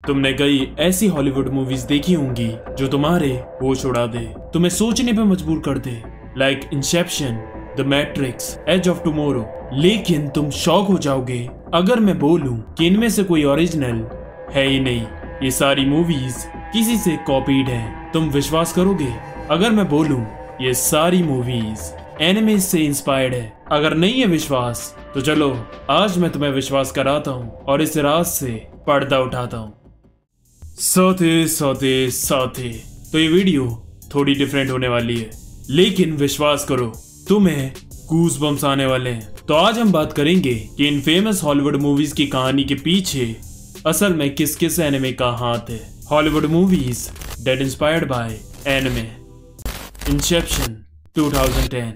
तुमने कई ऐसी हॉलीवुड मूवीज देखी होंगी जो तुम्हारे होश उड़ा दे, तुम्हें सोचने पे मजबूर कर दे, like Inception, the Matrix, Edge of Tomorrow. लेकिन तुम शॉक हो जाओगे अगर मैं बोलूं कि इनमें से कोई ओरिजिनल है ही नहीं। ये सारी मूवीज किसी से कॉपीड हैं। तुम विश्वास करोगे अगर मैं बोलूं ये सारी मूवीज एनिमे से इंस्पायर्ड है? अगर नहीं है विश्वास तो चलो आज मैं तुम्हें विश्वास कराता हूँ और इस राज से पर्दा उठाता हूँ। साथे तो ये वीडियो थोड़ी डिफरेंट होने वाली है, लेकिन विश्वास करो तुम्हें गूज़बम्प्स आने वाले हैं। तो आज हम बात करेंगे कि इन फेमस हॉलीवुड मूवीज की कहानी के पीछे असल में किस किस एनिमे का हाथ है। Hollywood movies that inspired by anime. Inception 2010।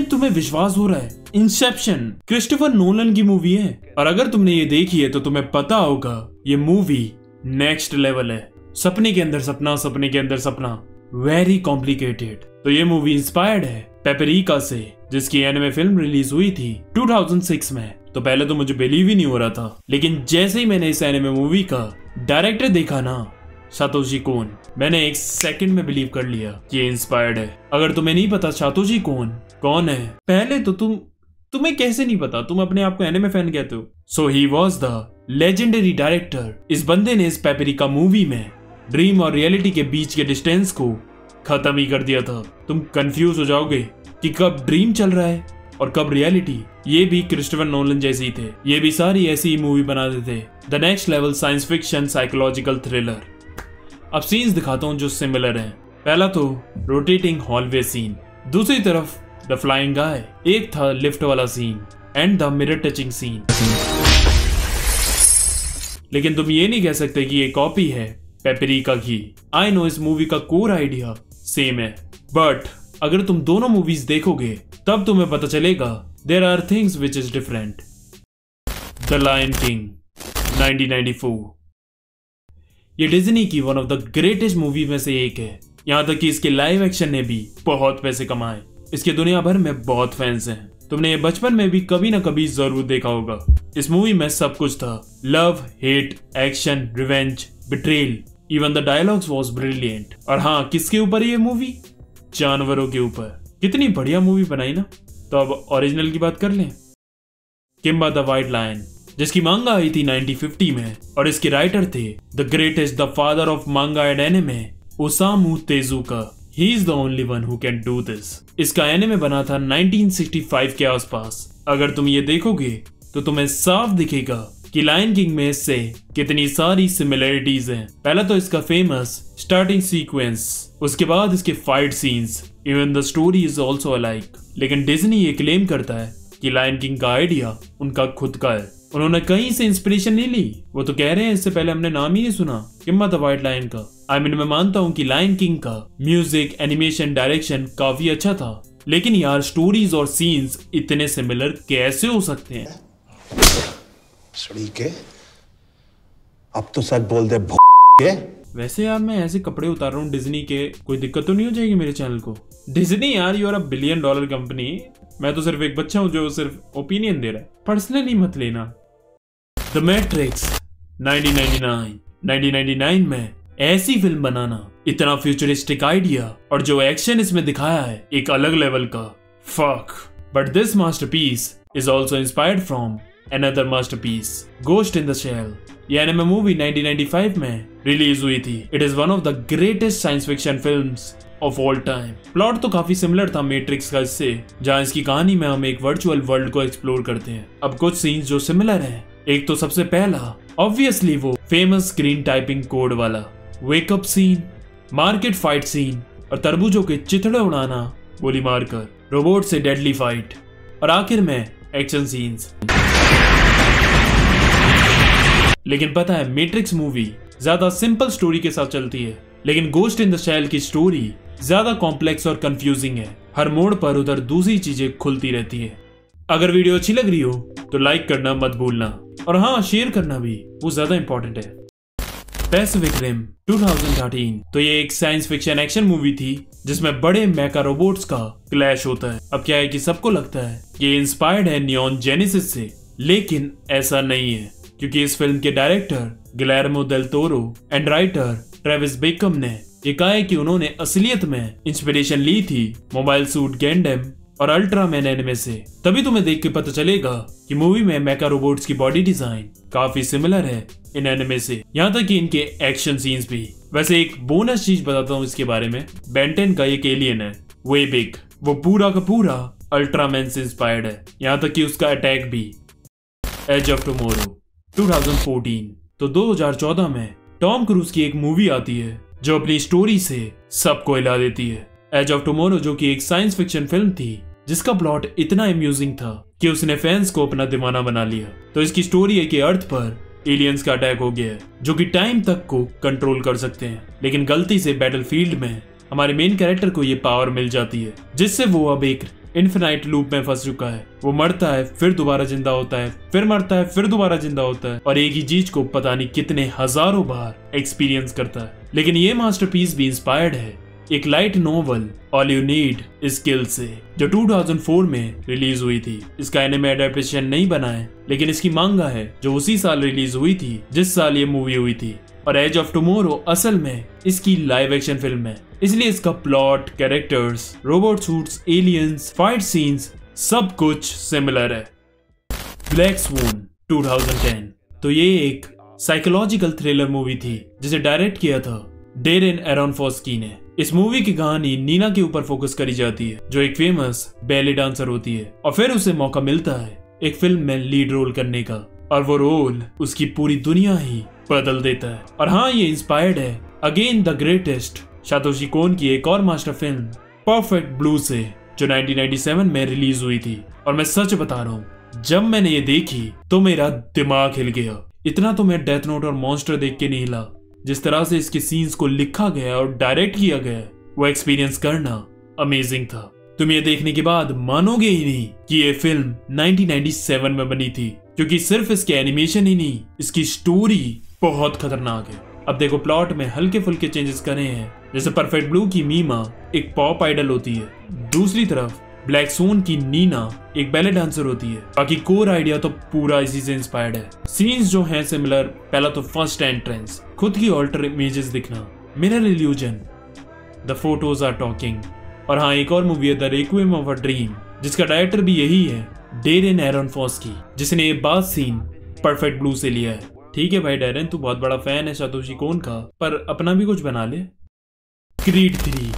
तुम्हें विश्वास हो रहा है? इंसेप्शन क्रिस्टोफर नोलन की मूवी है और अगर तुमने ये देखी है तो तुम्हें पता होगा ये मूवी नेक्स्ट लेवल है। सपने के अंदर सपना, सपने के अंदर सपना, वेरी कॉम्प्लिकेटेड। तो ये मूवी इंस्पायर्ड है पेपरिका से, जिसकी एनिमे फिल्म रिलीज हुई थी 2006 में। तो पहले तो मुझे बिलीव ही नहीं हो रहा था, लेकिन जैसे ही मैंने इस एनिमे मूवी का डायरेक्टर देखा ना, सातोशी कोन, मैंने एक सेकंड में बिलीव कर लिया कि ये इंस्पायर्ड है। अगर तुम्हें नहीं पता सातोशी कोन कौन है, पहले तो तुम्हें कैसे नहीं पता? तुम अपने आप को एनिमे फैन कहते हो। So he was the legendary director. इस बंदे ने इस पेपरिका मूवी में ड्रीम और रियलिटी के बीच के डिस्टेंस को खत्म ही कर दिया था। तुम कंफ्यूज हो जाओगे कि कब ड्रीम चल रहा है और कब रियलिटी। ये भी क्रिस्टोफर नोलन जैसे ही थे, ये भी सारी ऐसी ही मूवी बनाते थे। The next level science fiction psychological thriller. अब सीन्स दिखाता हूँ जो सिमिलर हैं। पहला तो रोटेटिंग हॉलवे सीन, दूसरी तरफ द फ्लाइंग गाय, एक था लिफ्ट वाला scene and the mirror touching scene. लेकिन तुम ये नहीं कह सकते कि ये कॉपी है पेपरिका की। आई नो इस मूवी का कोर आइडिया सेम है, बट अगर तुम दोनों मूवीज देखोगे तब तुम्हें पता चलेगा there are things which is different. The Lion King 1994। ये डिज्नी की one of the greatest movie में से एक है। यहाँ तक कि इसके लाइव एक्शन ने भी बहुत पैसे कमाए। इसके दुनिया भर में बहुत फैंस हैं। तुमने ये बचपन में भी कभी ना कभी जरूर देखा होगा। इस मूवी में सब कुछ था, love, hate, action, revenge, betrayal, even the dialogues was brilliant. और हाँ, किसके ऊपर ये मूवी? जानवरों के ऊपर। कितनी बढ़िया मूवी बनाई ना। तो अब ओरिजिनल की बात कर लें। किम्बा द व्हाइट लायन, जिसकी मांगा आई थी 1950 में और इसके राइटर थे the greatest, the father of manga and anime, Osamu Tezuka. He is the only one who can do this। इसका एनिमे बना था 1965 के आसपास। अगर तुम ये देखोगे तो तुम्हें साफ दिखेगा कि लायन किंग में इससे कितनी सारी सिमिलरिटीज हैं। पहला तो इसका फेमस स्टार्टिंग सीक्वेंस, उसके बाद इसके fight scenes, even the story is also alike. लेकिन डिज्नी ये क्लेम करता है कि लायन किंग का आइडिया उनका खुद का है, उन्होंने कहीं से इंस्पिरेशन नहीं ली। वो तो कह रहे हैं इससे पहले हमने नाम ही नहीं सुना किम्बा द व्हाइट लायन का। मैं मानता हूँ कि लायन किंग का म्यूजिक, एनिमेशन, डायरेक्शन काफी अच्छा था, लेकिन यार स्टोरीज और सीन्स इतने सिमिलर कैसे हो सकते हैं? सड़ी के अब तो सच बोल दे के। वैसे यार मैं ऐसे कपड़े उतार रहा हूँ डिज्नी के, कोई दिक्कत तो नहीं हो जाएगी मेरे चैनल को? डिज्नी यार you are a $1 billion company. मैं तो सिर्फ एक बच्चा हूँ जो सिर्फ ओपिनियन दे रहा है, पर्सनली मत लेना। द मैट्रिक्स 1999 में ऐसी फिल्म बनाना, इतना फ्यूचरिस्टिक आइडिया और जो एक्शन इसमें दिखाया है एक अलग लेवल का। Fuck. But this masterpiece is also inspired from another masterpiece, Ghost in the Shell. ये एनिमे मूवी 1995 में रिलीज हुई थी। It is one of the greatest science fiction films of all time. Plot तो काफी similar था matrix का इससे, जहां इसकी कहानी में हम एक वर्चुअल वर्ल्ड को एक्सप्लोर करते हैं। अब कुछ सीन्स जो सिमिलर हैं, एक तो सबसे पहला ऑब्वियसली वो फेमस स्क्रीन टाइपिंग कोड वाला wake up scene, market fight scene और तरबूजों के चिथड़े उड़ाना गोली मारकर, रोबोट से डेडली फाइट और आखिर में एक्शन सीन्स। लेकिन पता है मैट्रिक्स मूवी ज्यादा सिंपल स्टोरी के साथ चलती है, लेकिन गोस्ट इन द शेल की स्टोरी ज्यादा कॉम्प्लेक्स और कंफ्यूजिंग है। हर मोड़ पर उधर दूसरी चीजें खुलती रहती है। अगर वीडियो अच्छी लग रही हो तो लाइक करना मत भूलना, और हाँ शेयर करना भी, वो ज्यादा इंपॉर्टेंट है। Pacific Rim 2013। तो ये एक साइंस फिक्शन एक्शन मूवी थी जिसमें बड़े मेका रोबोट्स का क्लैश होता है। अब क्या है कि सबको लगता है कि ये इंस्पायर्ड है नियॉन जेनेसिस से, लेकिन ऐसा नहीं है, क्योंकि इस फिल्म के director Guillermo del Toro and writer Travis Beacham ने ये कहा है कि उन्होंने असलियत में इंस्पिरेशन ली थी मोबाइल सूट गैंडम और अल्ट्रामैन एनिमे से। तभी तुम्हें देख के पता चलेगा कि मूवी में मेका रोबोट्स की बॉडी डिजाइन काफी सिमिलर है इन एनिमे से, यहाँ तक कि इनके एक्शन सीन्स भी। वैसे एक बोनस चीज बताता हूँ इसके बारे में, बेन 10 का एक एलियन है वे बिग, वो पूरा का पूरा अल्ट्रामैन से इंस्पायर्ड है, यहाँ तक कि उसका अटैक भी। एज ऑफ टुमारो 2014 तो 2014 में टॉम क्रूज की एक मूवी आती है जो अपनी स्टोरी से सबको हिला देती है। एज ऑफ टुमारो जो कि एक साइंस फिक्शन फिल्म थी जिसका प्लॉट इतना अम्यूजिंग था कि उसने फैंस को अपना दीवाना बना लिया। तो इसकी स्टोरी है कि अर्थ पर एलियंस का अटैक हो गया है जो कि टाइम तक को कंट्रोल कर सकते हैं, लेकिन गलती से बैटलफील्ड में हमारे मेन कैरेक्टर को ये पावर मिल जाती है जिससे वो अब एक इन्फिनाइट लूप में फंस चुका है। वो मरता है फिर दोबारा जिंदा होता है, फिर मरता है फिर दोबारा जिंदा होता है और एक ही चीज को पता नहीं कितने हजारों बार एक्सपीरियंस करता है। लेकिन ये मास्टरपीस भी इंस्पायर्ड है एक light novel all you need is किल से जो 2004 में रिलीज हुई थी। इसका एनिमे एडेप्टेशन नहीं बना है लेकिन इसकी मांगा है जो उसी साल रिलीज हुई थी जिस साल ये मूवी हुई थी। और एज ऑफ टुमारो असल में इसकी लाइव एक्शन फिल्म है, इसलिए इसका plot, characters, robot suits, aliens, fight scenes सब कुछ सिमिलर है। ब्लैक स्वून 2010 तो ये एक साइकोलॉजिकल थ्रिलर मूवी थी जिसे डायरेक्ट किया था डेरेन एरोनफस्की ने। इस मूवी की कहानी नीना के ऊपर फोकस करी जाती है जो एक फेमस बैले डांसर होती है और फिर उसे मौका मिलता है एक फिल्म में लीड रोल करने का और वो रोल उसकी पूरी दुनिया ही बदल देता है। और हाँ, ये इंस्पायर्ड है अगेन द ग्रेटेस्ट सातोशी कोन की एक और मास्टर फिल्म परफेक्ट ब्लू से जो 1997 में रिलीज हुई थी। और मैं सच बता रहा हूँ, जब मैंने ये देखी तो मेरा दिमाग हिल गया। इतना तो मैं डेथ नोट और मॉन्स्टर देख के नहीं हिला, जिस तरह से इसके सीन्स को लिखा गया और डायरेक्ट किया गया वो एक्सपीरियंस करना अमेजिंग था। तुम ये देखने के बाद मानोगे ही नहीं कि ये फिल्म 1997 में बनी थी, क्योंकि सिर्फ इसके एनिमेशन ही नहीं, इसकी स्टोरी बहुत खतरनाक है। अब देखो, प्लॉट में हल्के फुल्के चेंजेस करे हैं, जैसे परफेक्ट ब्लू की मीमा एक पॉप आइडल होती है, दूसरी तरफ ब्लैक स्वून की नीना एक बैले डांसर होती है। बाकी कोर आइडिया तो पूरा इसी से इंस्पायर्ड है। सीन्स जो हैं सिमिलर, पहला तो फर्स्ट एंट्रेंस, खुद की ऑल्टर इमेजेस दिखना, mirror illusion, the photos are talking. और हाँ, एक और मूवी है the Requiem of a dream जिसका डायरेक्टर भी यही है डेरेन एरोनफस्की, जिसने ये बात सीन परफेक्ट ब्लू से लिया है। ठीक है भाई डेरेन, तू बहुत बड़ा फैन है सातोशी कोन का, पर अपना भी कुछ बना ले। क्रीड 3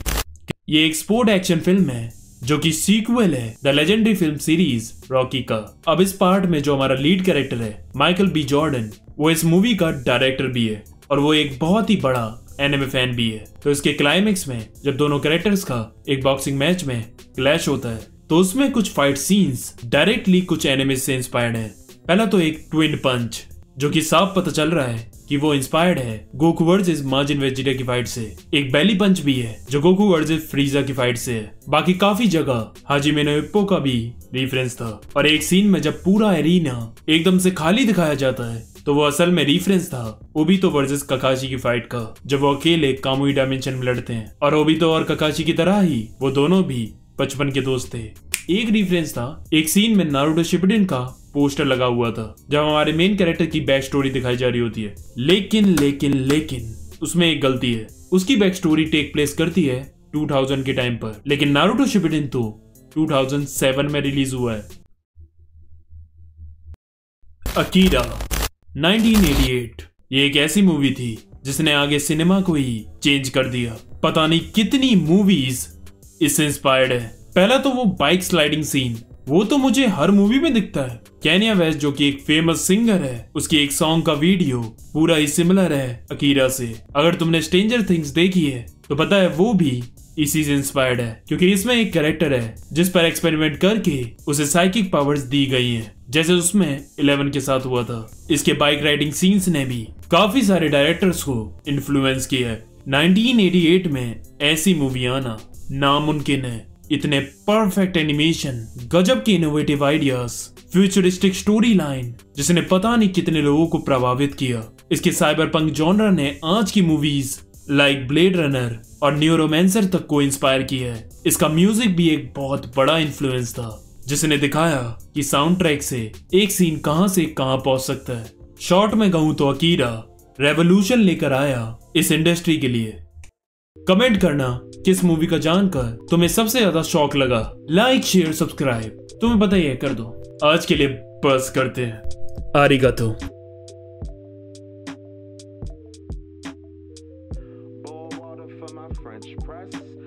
ये एक स्पोर्ट एक्शन फिल्म है जो कि सीक्वल है the legendary film series Rocky का। अब इस पार्ट में जो हमारा लीड कैरेक्टर है माइकल बी जॉर्डन, वो इस मूवी का डायरेक्टर भी है और वो एक बहुत ही बड़ा एनिमे फैन भी है। तो इसके क्लाइमेक्स में जब दोनों कैरेक्टर्स का एक बॉक्सिंग मैच में क्लैश होता है तो उसमें कुछ फाइट सीन्स डायरेक्टली कुछ एनिमे से इंस्पायर्ड है। पहला तो एक ट्विन पंच जो कि साफ पता चल रहा है कि वो इंस्पायर्ड है गोकू वर्सेस मार्जिन वेजिटा की फाइट से। एक बेली पंच भी है जो गोकू वर्सेस फ्रीजा की फाइट से है। बाकी काफी जगह हाजिमे नो इप्पो का भी रेफरेंस था। और एक सीन में जब पूरा एरिना एकदम से खाली दिखाया जाता है तो वो असल में रेफरेंस था ओबितो वर्सेस ककाशी की फाइट का, जब वो अकेले कामुई डायमेंशन में लड़ते हैं। और ओबितो और ककाशी की तरह ही वो दोनों भी बचपन के दोस्त थे। एक रेफरेंस था एक सीन में नारुतो शिपुडेन का पोस्टर लगा हुआ था जब हमारे मेन कैरेक्टर की बैक स्टोरी दिखाई जा रही होती है। लेकिन उसमें एक गलती है, उसकी बैक स्टोरी टेक प्लेस करती है 2000 के टाइम पर, लेकिन नारुतो शिपुडेन तो 2007 में रिलीज हुआ है। अकीरा 1988 ये एक ऐसी मूवी थी जिसने आगे सिनेमा को ही चेंज कर दिया। पता नहीं कितनी मूवीज इससे इंस्पायर्ड है। पहला तो वो बाइक स्लाइडिंग सीन, वो तो मुझे हर मूवी में दिखता है। कैनिया वेस्ट जो कि एक फेमस सिंगर है, उसकी एक सॉन्ग का वीडियो पूरा ही सिमिलर है अकीरा से। अगर तुमने स्ट्रेंजर थिंग्स देखी है तो पता है वो भी इसी से इंस्पायर्ड है, क्योंकि इसमें एक कैरेक्टर है जिस पर एक्सपेरिमेंट करके उसे साइकिक पावर्स दी गई हैं, जैसे उसमें 11 के साथ हुआ था। इसके बाइक राइडिंग सीन्स ने भी काफी सारे डायरेक्टर्स को इन्फ्लुएंस किया है। 1988 में ऐसी मूवी आना नामुमकिन है। इतने परफेक्ट एनिमेशन, गजब के innovative ideas, futuristic story line जिसने पता नहीं कितने लोगों को प्रभावित किया। इसके साइबरपंक जॉनर ने आज की मूवीज लाइक ब्लेड रनर और न्यूरोमैंसर तक को इंस्पायर किया है। इसका म्यूजिक भी एक बहुत बड़ा इन्फ्लुएंस था जिसने दिखाया कि साउंड ट्रैक से एक सीन कहां से कहां पहुंच सकता है। शॉर्ट में कहूं तो अकीरा रेवोल्यूशन लेकर आया इस इंडस्ट्री के लिए। कमेंट करना किस मूवी का जानकर तुम्हें सबसे ज्यादा शौक लगा। लाइक शेयर सब्सक्राइब तुम्हें पता ही है, कर दो। आज के लिए बस करते हैं। आरिगातो। Pour water for my French press.